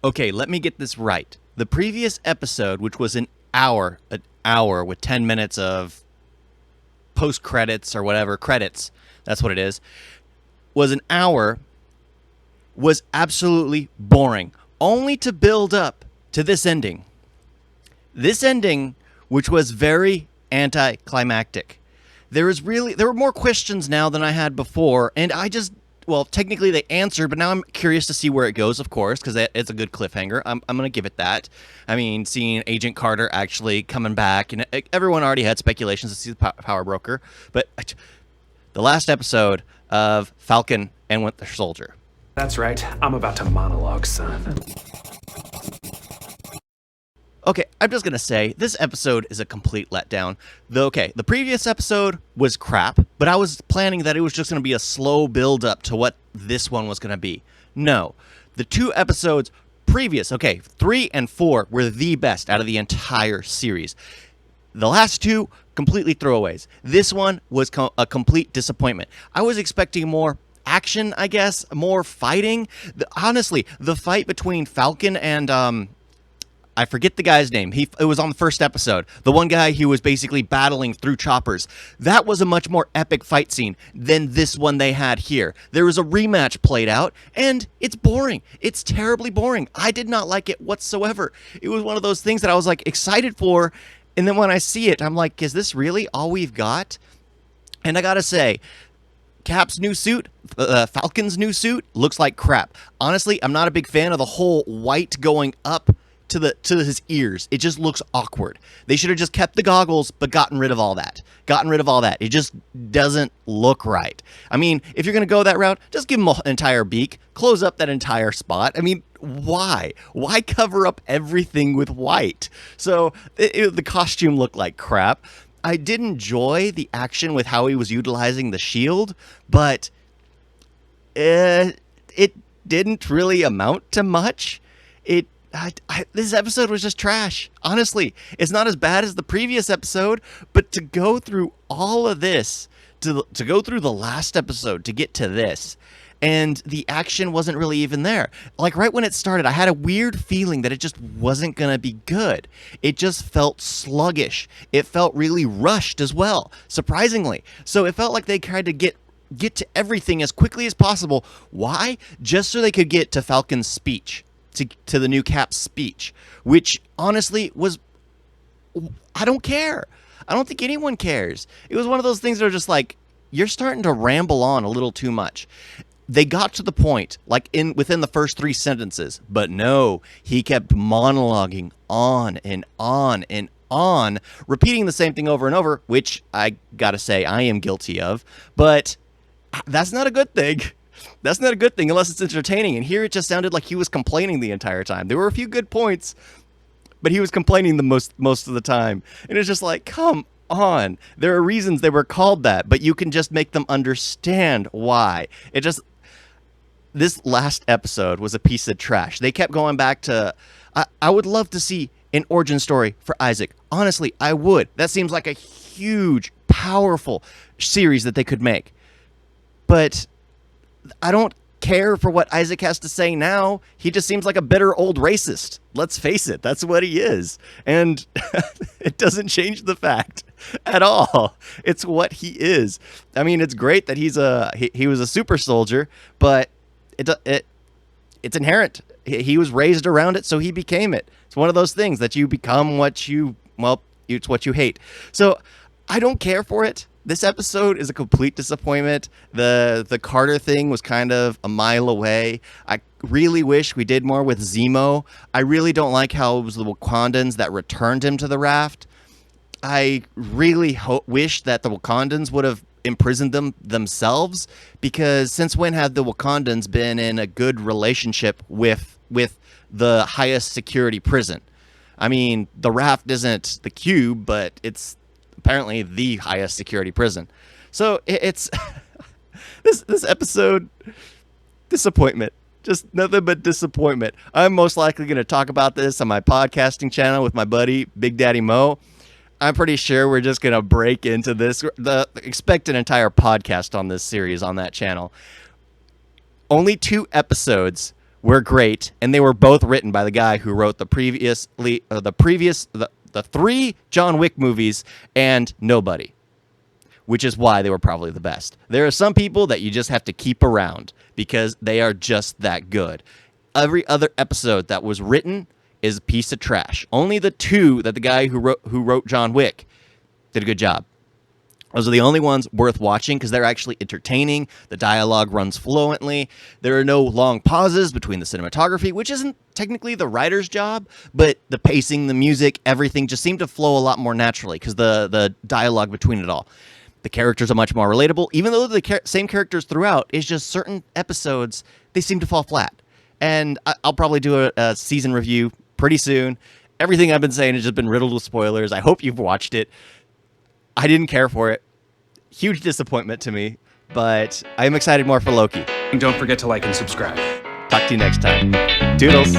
Okay, let me get this right. The previous episode, which was an hour with 10 minutes of post credits or whatever, credits, that's what it is, was an hour, was absolutely boring, only to build up to this ending. This ending, which was very anticlimactic. There were more questions now than I had before, and well, technically they answered, but now I'm curious to see where it goes, of course, because it's a good cliffhanger. I'm going to give it that. I mean, seeing Agent Carter actually coming back, and everyone already had speculations to see the Power Broker, but the last episode of Falcon and Winter Soldier. That's right. I'm about to monologue, son. Okay, I'm just going to say, this episode is a complete letdown. The previous episode was crap, but I was planning that it was just going to be a slow build-up to what this one was going to be. No. The two episodes previous, 3 and 4, were the best out of the entire series. The last two, completely throwaways. This one was a complete disappointment. I was expecting more action, I guess, more fighting. Honestly, the fight between Falcon and... I forget the guy's name. It was on the first episode. The one guy who was basically battling through choppers. That was a much more epic fight scene than this one they had here. There was a rematch played out, and it's boring. It's terribly boring. I did not like it whatsoever. It was one of those things that I was like excited for, and then when I see it, I'm like, is this really all we've got? And I gotta say, Cap's new suit, Falcon's new suit, looks like crap. Honestly, I'm not a big fan of the whole white going up to his ears. It just looks awkward. They should have just kept the goggles, but gotten rid of all that. It just doesn't look right. I mean, if you're going to go that route, just give him an entire beak, close up that entire spot. I mean, why? Why cover up everything with white? So the costume looked like crap. I did enjoy the action with how he was utilizing the shield, but it didn't really amount to much. This episode was just trash. Honestly, it's not as bad as the previous episode, but to go through all of this, to go through the last episode to get to this, and the action wasn't really even there. Like right when it started, I had a weird feeling that it just wasn't going to be good. It just felt sluggish. It felt really rushed as well, surprisingly. So it felt like they tried to get to everything as quickly as possible. Why? Just so they could get to Falcon's speech. To the new Cap speech, which honestly was, I don't care. I don't think anyone cares. It was one of those things that are just like, you're starting to ramble on a little too much. They got to the point, like within the first 3 sentences, but no, he kept monologuing on and on and on, repeating the same thing over and over, which I gotta say I am guilty of, but that's not a good thing. That's not a good thing unless it's entertaining. And here it just sounded like he was complaining the entire time. There were a few good points, but he was complaining the most of the time. And it's just like, come on. There are reasons they were called that, but you can just make them understand why. This last episode was a piece of trash. They kept going back to, I would love to see an origin story for Isaac. Honestly, I would. That seems like a huge, powerful series that they could make. But I don't care for what Isaac has to say now. He just seems like a bitter old racist. Let's face it, that's what he is. And it doesn't change the fact at all. It's what he is. I mean, it's great that he was a super soldier, but it's inherent. He was raised around it, so he became it. It's one of those things that you become it's what you hate. So I don't care for it. This episode is a complete disappointment. The Carter thing was kind of a mile away. I really wish we did more with Zemo. I really don't like how it was the Wakandans that returned him to the raft. I really wish that the Wakandans would have imprisoned them themselves, because since when have the Wakandans been in a good relationship with the highest security prison? I mean, the raft isn't the cube, but it's apparently the highest security prison. So it's this episode, disappointment. Just nothing but disappointment. I'm most likely going to talk about this on my podcasting channel with my buddy Big Daddy Mo. I'm pretty sure we're just going to break into this. Expect an entire podcast on this series on that channel. Only 2 episodes were great, and they were both written by the guy who wrote the three John Wick movies and Nobody, which is why they were probably the best. There are some people that you just have to keep around because they are just that good. Every other episode that was written is a piece of trash. Only the two that the guy who wrote John Wick did a good job. Those are the only ones worth watching because they're actually entertaining. The dialogue runs fluently. There are no long pauses between the cinematography, which isn't technically the writer's job, but the pacing, the music, everything just seemed to flow a lot more naturally because the dialogue between it all. The characters are much more relatable, even though the same characters throughout. It's just certain episodes, they seem to fall flat. And I'll probably do a season review pretty soon. Everything I've been saying has just been riddled with spoilers. I hope you've watched it. I didn't care for it. Huge disappointment to me, but I am excited more for Loki. And don't forget to like and subscribe. Talk to you next time. Toodles.